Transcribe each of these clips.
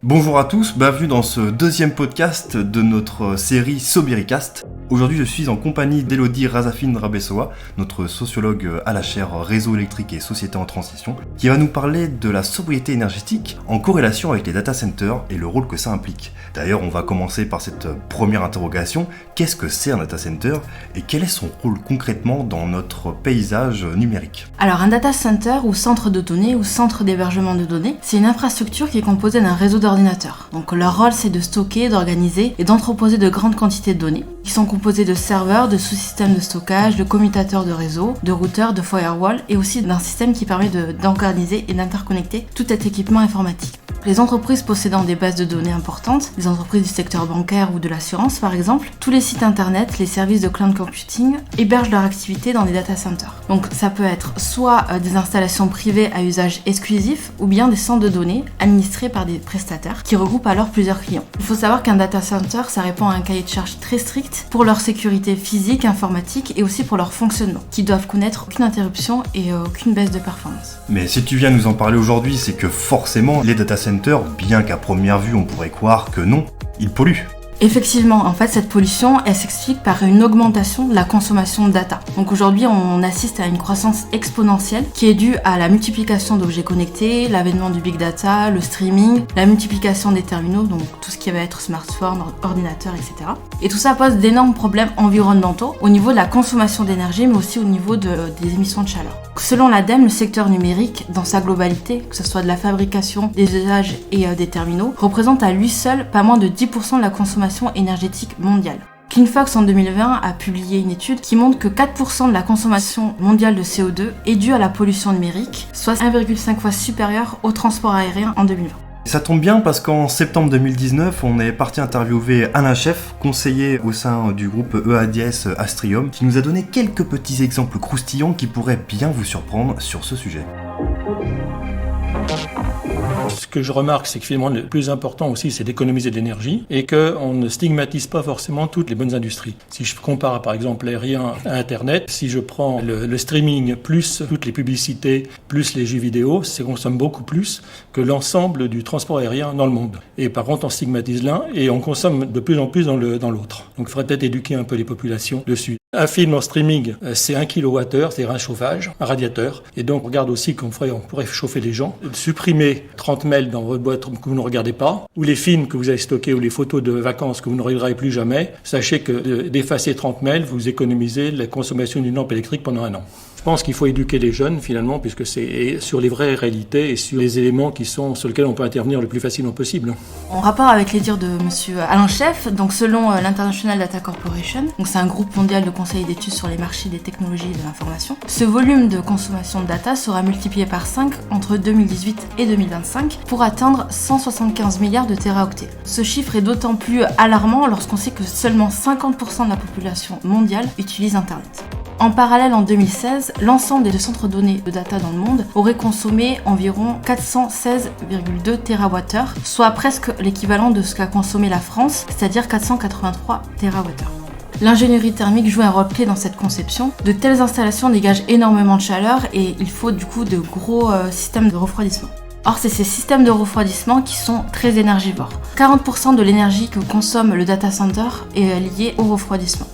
Bonjour à tous, bienvenue dans ce deuxième podcast de notre série Sobiricast. Aujourd'hui, je suis en compagnie d'Elodie Razafine-Rabessoa, notre sociologue à la chaire Réseau électrique et société en transition, qui va nous parler de la sobriété énergétique en corrélation avec les data centers et le rôle que ça implique. D'ailleurs, on va commencer par cette première interrogation. Qu'est-ce que c'est un data center et quel est son rôle concrètement dans notre paysage numérique ? Alors, un data center ou centre de données ou centre d'hébergement de données, c'est une infrastructure qui est composée d'un réseau d'ordinateurs. Donc leur rôle, c'est de stocker, d'organiser et d'entreposer de grandes quantités de données, qui sont composées de serveurs, de sous-systèmes de stockage, de commutateurs de réseau, de routeurs, de firewall et aussi d'un système qui permet d'organiser et d'interconnecter tout cet équipement informatique. Les entreprises possédant des bases de données importantes, les entreprises du secteur bancaire ou de l'assurance par exemple, tous les sites internet, les services de cloud computing hébergent leur activité dans des data centers. Donc ça peut être soit des installations privées à usage exclusif ou bien des centres de données administrés par des prestataires qui regroupent alors plusieurs clients. Il faut savoir qu'un data center, ça répond à un cahier de charges très strict pour leur sécurité physique, informatique et aussi pour leur fonctionnement, qui doivent connaître aucune interruption et aucune baisse de performance. Mais si tu viens nous en parler aujourd'hui, c'est que forcément les data centers, bien qu'à première vue on pourrait croire que non, ils polluent. Effectivement, en fait, cette pollution, elle s'explique par une augmentation de la consommation de data. Donc aujourd'hui, on assiste à une croissance exponentielle qui est due à la multiplication d'objets connectés, l'avènement du big data, le streaming, la multiplication des terminaux, donc tout ce qui va être smartphone, ordinateur, etc. Et tout ça pose d'énormes problèmes environnementaux au niveau de la consommation d'énergie, mais aussi au niveau des émissions de chaleur. Selon l'ADEME, le secteur numérique, dans sa globalité, que ce soit de la fabrication, des usages et des terminaux, représente à lui seul pas moins de 10% de la consommation énergétique mondiale. CleanFox en 2020 a publié une étude qui montre que 4% de la consommation mondiale de CO2 est due à la pollution numérique, soit 1,5 fois supérieure au transport aérien en 2020. Ça tombe bien parce qu'en septembre 2019, on est parti interviewer Alain Chef, conseiller au sein du groupe EADS Astrium, qui nous a donné quelques petits exemples croustillants qui pourraient bien vous surprendre sur ce sujet. Ce que je remarque, c'est que finalement le plus important aussi, c'est d'économiser de l'énergie et qu'on ne stigmatise pas forcément toutes les bonnes industries. Si je compare par exemple l'aérien à Internet, si je prends le streaming plus toutes les publicités, plus les jeux vidéo, ça consomme beaucoup plus que l'ensemble du transport aérien dans le monde. Et par contre, on stigmatise l'un et on consomme de plus en plus dans l'autre. Donc il faudrait peut-être éduquer un peu les populations dessus. Un film en streaming, c'est 1 kWh, c'est un chauffage, un radiateur. Et donc, on regarde aussi qu'on pourrait chauffer les gens. Supprimer 30 mails dans votre boîte que vous ne regardez pas, ou les films que vous avez stockés, ou les photos de vacances que vous ne regarderez plus jamais. Sachez que d'effacer 30 mails, vous économisez la consommation d'une lampe électrique pendant 1 an. Je pense qu'il faut éduquer les jeunes, finalement, puisque c'est sur les vraies réalités et sur les éléments sur lesquels on peut intervenir le plus facilement possible. En rapport avec les dires de monsieur Alain Chef, donc selon l'International Data Corporation, donc c'est un groupe mondial de conseil d'études sur les marchés des technologies et de l'information, ce volume de consommation de data sera multiplié par 5 entre 2018 et 2025 pour atteindre 175 milliards de téraoctets. Ce chiffre est d'autant plus alarmant lorsqu'on sait que seulement 50% de la population mondiale utilise Internet. En parallèle, en 2016, l'ensemble des centres de données de data dans le monde aurait consommé environ 416,2 TWh, soit presque l'équivalent de ce qu'a consommé la France, c'est-à-dire 483 TWh. L'ingénierie thermique joue un rôle clé dans cette conception. De telles installations dégagent énormément de chaleur et il faut du coup de gros systèmes de refroidissement. Or, c'est ces systèmes de refroidissement qui sont très énergivores. 40% de l'énergie que consomme le data center est liée au refroidissement.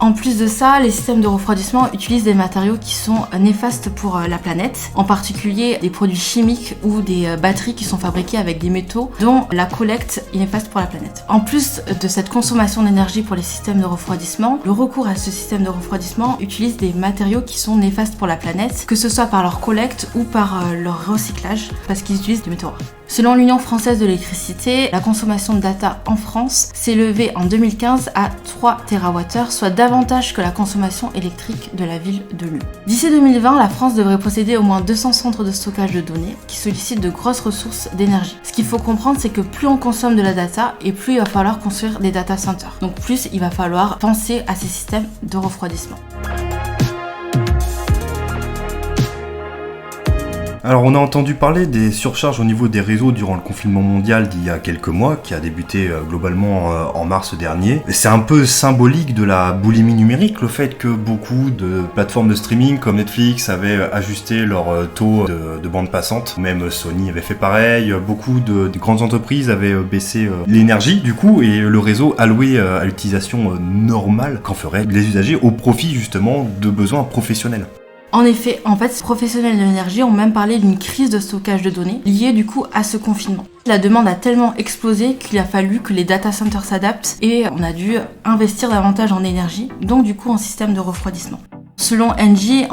En plus de ça, les systèmes de refroidissement utilisent des matériaux qui sont néfastes pour la planète, en particulier des produits chimiques ou des batteries qui sont fabriquées avec des métaux dont la collecte est néfaste pour la planète. En plus de cette consommation d'énergie pour les systèmes de refroidissement, le recours à ce système de refroidissement utilise des matériaux qui sont néfastes pour la planète, que ce soit par leur collecte ou par leur recyclage, parce qu'ils utilisent des métaux rares. Selon l'Union française de l'électricité, la consommation de data en France s'est élevée en 2015 à 3 TWh, soit davantage que la consommation électrique de la ville de Lyon. D'ici 2020, la France devrait posséder au moins 200 centres de stockage de données qui sollicitent de grosses ressources d'énergie. Ce qu'il faut comprendre, c'est que plus on consomme de la data et plus il va falloir construire des data centers. Donc plus il va falloir penser à ces systèmes de refroidissement. Alors on a entendu parler des surcharges au niveau des réseaux durant le confinement mondial d'il y a quelques mois, qui a débuté globalement en mars dernier. C'est un peu symbolique de la boulimie numérique, le fait que beaucoup de plateformes de streaming comme Netflix avaient ajusté leur taux de bande passante. Même Sony avait fait pareil, beaucoup de grandes entreprises avaient baissé l'énergie du coup, et le réseau alloué à l'utilisation normale qu'en feraient les usagers au profit justement de besoins professionnels. En effet, ces professionnels de l'énergie ont même parlé d'une crise de stockage de données liée du coup à ce confinement. La demande a tellement explosé qu'il a fallu que les data centers s'adaptent et on a dû investir davantage en énergie, donc du coup en système de refroidissement. Selon Engie,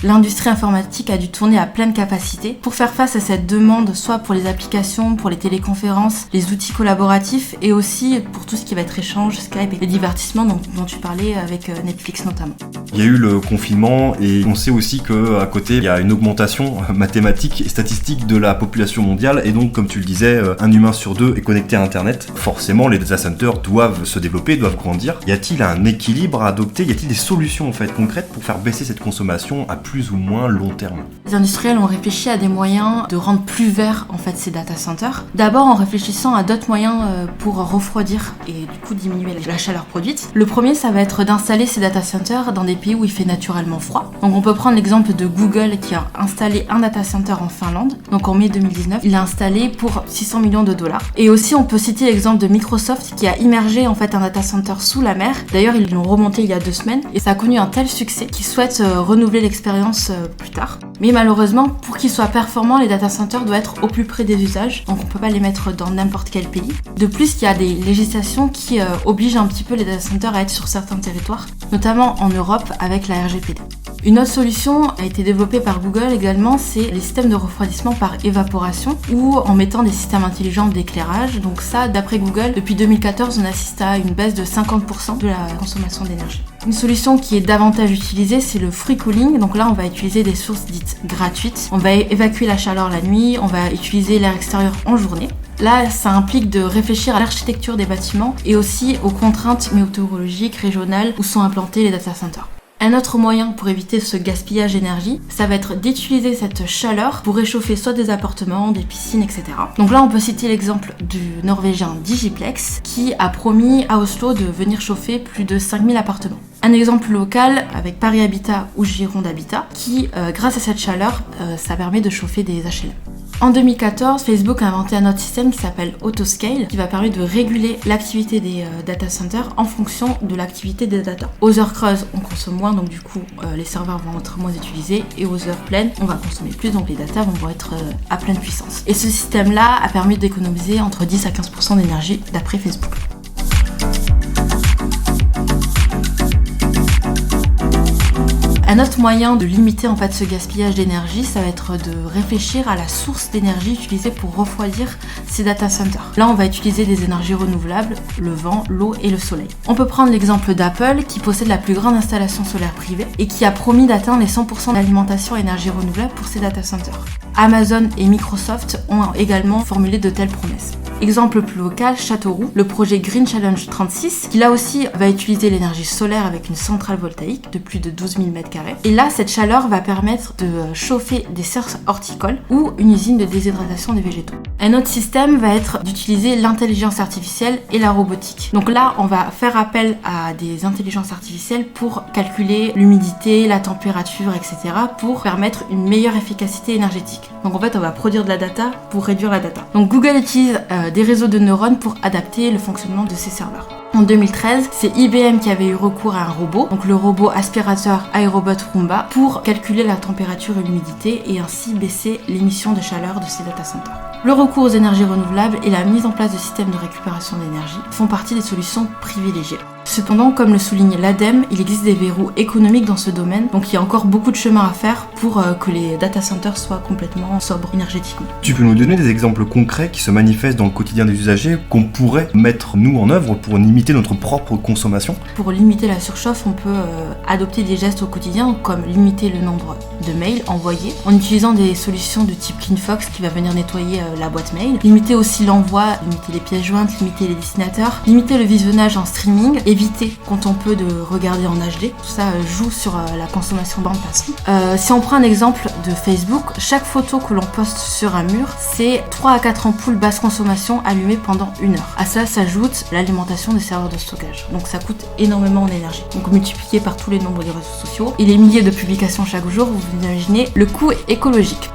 l'industrie informatique a dû tourner à pleine capacité pour faire face à cette demande, soit pour les applications, pour les téléconférences, les outils collaboratifs et aussi pour tout ce qui va être échange, Skype et les divertissements dont tu parlais avec Netflix notamment. Il y a eu le confinement et on sait aussi qu'à côté, il y a une augmentation mathématique et statistique de la population mondiale et donc, comme tu le disais, un humain sur 2 est connecté à Internet. Forcément, les data centers doivent se développer, doivent grandir. Y a-t-il un équilibre à adopter? Y a-t-il des solutions concrètes pour faire baisser cette consommation à plus ou moins long terme? Les industriels ont réfléchi à des moyens de rendre plus verts ces data centers. D'abord en réfléchissant à d'autres moyens pour refroidir et du coup diminuer la chaleur produite. Le premier, ça va être d'installer ces data centers dans des pays où il fait naturellement froid. Donc on peut prendre l'exemple de Google qui a installé un data center en Finlande. Donc en mai 2019, il l'a installé pour 600 millions de dollars. Et aussi on peut citer l'exemple de Microsoft qui a immergé un data center sous la mer. D'ailleurs ils l'ont remonté il y a 2 semaines et ça a connu un tel succès qu'ils souhaitent renouveler l'expérience plus tard. Mais malheureusement, pour qu'ils soient performants, les data centers doivent être au plus près des usages, donc on peut pas les mettre dans n'importe quel pays. De plus, il y a des législations qui obligent un petit peu les data centers à être sur certains territoires, notamment en Europe avec la RGPD. Une autre solution a été développée par Google également, c'est les systèmes de refroidissement par évaporation ou en mettant des systèmes intelligents d'éclairage. Donc ça, d'après Google, depuis 2014, on assiste à une baisse de 50% de la consommation d'énergie. Une solution qui est davantage utilisée, c'est le free cooling. Donc là, on va utiliser des sources dites gratuites. On va évacuer la chaleur la nuit, on va utiliser l'air extérieur en journée. Là, ça implique de réfléchir à l'architecture des bâtiments et aussi aux contraintes météorologiques régionales où sont implantés les data centers. Un autre moyen pour éviter ce gaspillage d'énergie, ça va être d'utiliser cette chaleur pour réchauffer soit des appartements, des piscines, etc. Donc là, on peut citer l'exemple du norvégien Digiplex qui a promis à Oslo de venir chauffer plus de 5000 appartements. Un exemple local avec Paris Habitat ou Gironde Habitat qui, grâce à cette chaleur, ça permet de chauffer des HLM. En 2014, Facebook a inventé un autre système qui s'appelle Autoscale, qui va permettre de réguler l'activité des data centers en fonction de l'activité des data. Aux heures creuses, on consomme moins, donc du coup, les serveurs vont être moins utilisés, et aux heures pleines, on va consommer plus, donc les data vont être à pleine puissance. Et ce système-là a permis d'économiser entre 10 à 15% d'énergie d'après Facebook. Un autre moyen de limiter ce gaspillage d'énergie, ça va être de réfléchir à la source d'énergie utilisée pour refroidir ces data centers. Là, on va utiliser des énergies renouvelables, le vent, l'eau et le soleil. On peut prendre l'exemple d'Apple qui possède la plus grande installation solaire privée et qui a promis d'atteindre les 100% d'alimentation à énergie renouvelable pour ses data centers. Amazon et Microsoft ont également formulé de telles promesses. Exemple plus local, Châteauroux, le projet Green Challenge 36, qui là aussi va utiliser l'énergie solaire avec une centrale voltaïque de plus de 12 000 m². Et là, cette chaleur va permettre de chauffer des serres horticoles ou une usine de déshydratation des végétaux. Un autre système va être d'utiliser l'intelligence artificielle et la robotique. Donc là, on va faire appel à des intelligences artificielles pour calculer l'humidité, la température, etc. pour permettre une meilleure efficacité énergétique. Donc en fait, on va produire de la data pour réduire la data. Donc Google utilise des réseaux de neurones pour adapter le fonctionnement de ses serveurs. En 2013, c'est IBM qui avait eu recours à un robot, donc le robot aspirateur iRobot Roomba, pour calculer la température et l'humidité et ainsi baisser l'émission de chaleur de ces data centers. Le recours aux énergies renouvelables et la mise en place de systèmes de récupération d'énergie font partie des solutions privilégiées. Cependant, comme le souligne l'ADEME, il existe des verrous économiques dans ce domaine, donc il y a encore beaucoup de chemin à faire pour que les data centers soient complètement sobres énergétiquement. Tu peux nous donner des exemples concrets qui se manifestent dans le quotidien des usagers qu'on pourrait mettre nous en œuvre pour limiter notre propre consommation? Pour limiter la surchauffe, on peut adopter des gestes au quotidien comme limiter le nombre de mails envoyés en utilisant des solutions de type CleanFox qui va venir nettoyer la boîte mail, limiter aussi l'envoi, limiter les pièces jointes, limiter les destinataires, limiter le visionnage en streaming et éviter quand on peut de regarder en HD. Tout ça joue sur la consommation bande passante. Si on prend un exemple de Facebook, chaque photo que l'on poste sur un mur, c'est 3 à 4 ampoules basse consommation allumées pendant 1 heure. À ça s'ajoute l'alimentation des serveurs de stockage. Donc ça coûte énormément en énergie. Donc multiplié par tous les nombres de réseaux sociaux et les milliers de publications chaque jour, vous imaginez le coût écologique.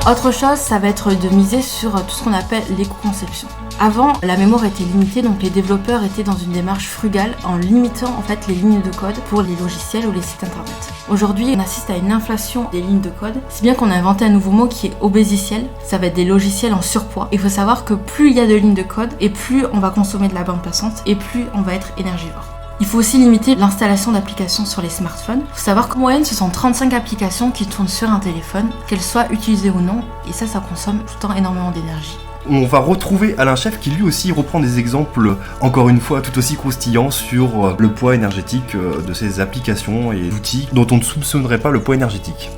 Autre chose, ça va être de miser sur tout ce qu'on appelle l'éco-conception. Avant, la mémoire était limitée, donc les développeurs étaient dans une démarche frugale en limitant en fait les lignes de code pour les logiciels ou les sites internet. Aujourd'hui, on assiste à une inflation des lignes de code, si bien qu'on a inventé un nouveau mot qui est obésiciel. Ça va être des logiciels en surpoids. Il faut savoir que plus il y a de lignes de code, et plus on va consommer de la bande passante, et plus on va être énergivore. Il faut aussi limiter l'installation d'applications sur les smartphones. Il faut savoir qu'en moyenne, ce sont 35 applications qui tournent sur un téléphone, qu'elles soient utilisées ou non, et ça consomme tout le temps énormément d'énergie. On va retrouver Alain Chef qui lui aussi reprend des exemples, encore une fois, tout aussi croustillants sur le poids énergétique de ces applications et outils dont on ne soupçonnerait pas le poids énergétique.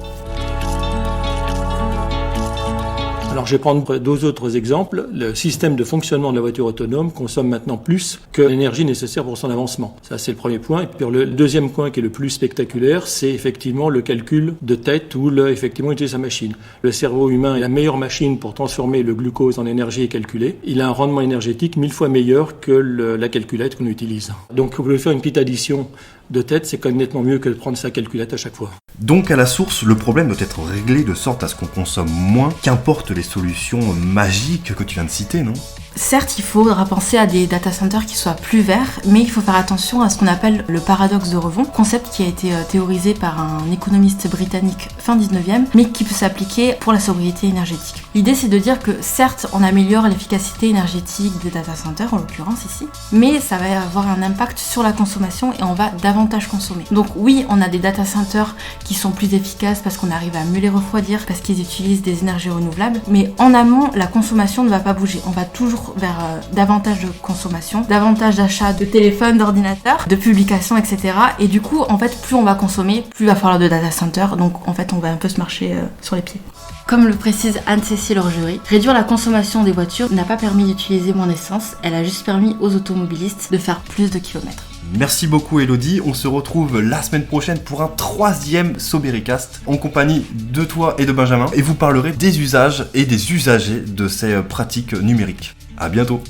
Alors je vais prendre 2 autres exemples. Le système de fonctionnement de la voiture autonome consomme maintenant plus que l'énergie nécessaire pour son avancement. Ça, c'est le premier point. Et puis le deuxième point qui est le plus spectaculaire, c'est effectivement le calcul de tête ou effectivement utiliser sa machine. Le cerveau humain est la meilleure machine pour transformer le glucose en énergie et calculer. Il a un rendement énergétique 1000 fois meilleur que la calculette qu'on utilise. Donc vous pouvez faire une petite addition de tête, c'est quand même nettement mieux que de prendre sa calculette à chaque fois. Donc à la source, le problème doit être réglé de sorte à ce qu'on consomme moins, qu'importe les solutions magiques que tu viens de citer, non ? Certes, il faudra penser à des data centers qui soient plus verts, mais il faut faire attention à ce qu'on appelle le paradoxe de Revon, concept qui a été théorisé par un économiste britannique fin 19e, mais qui peut s'appliquer pour la sobriété énergétique. L'idée, c'est de dire que certes, on améliore l'efficacité énergétique des data centers, en l'occurrence ici, mais ça va avoir un impact sur la consommation et on va davantage consommer. Donc oui, on a des data centers qui sont plus efficaces parce qu'on arrive à mieux les refroidir, parce qu'ils utilisent des énergies renouvelables, mais en amont, la consommation ne va pas bouger. On va toujours vers davantage de consommation, davantage d'achats de téléphones, d'ordinateurs, de publications, etc. Et du coup, en fait, plus on va consommer, plus il va falloir de data centers. Donc, en fait, on va un peu se marcher sur les pieds. Comme le précise Anne-Cécile Orgerie, réduire la consommation des voitures n'a pas permis d'utiliser moins d'essence, elle a juste permis aux automobilistes de faire plus de kilomètres. Merci beaucoup Elodie, on se retrouve la semaine prochaine pour un 3e Sobericast en compagnie de toi et de Benjamin et vous parlerez des usages et des usagers de ces pratiques numériques. À bientôt.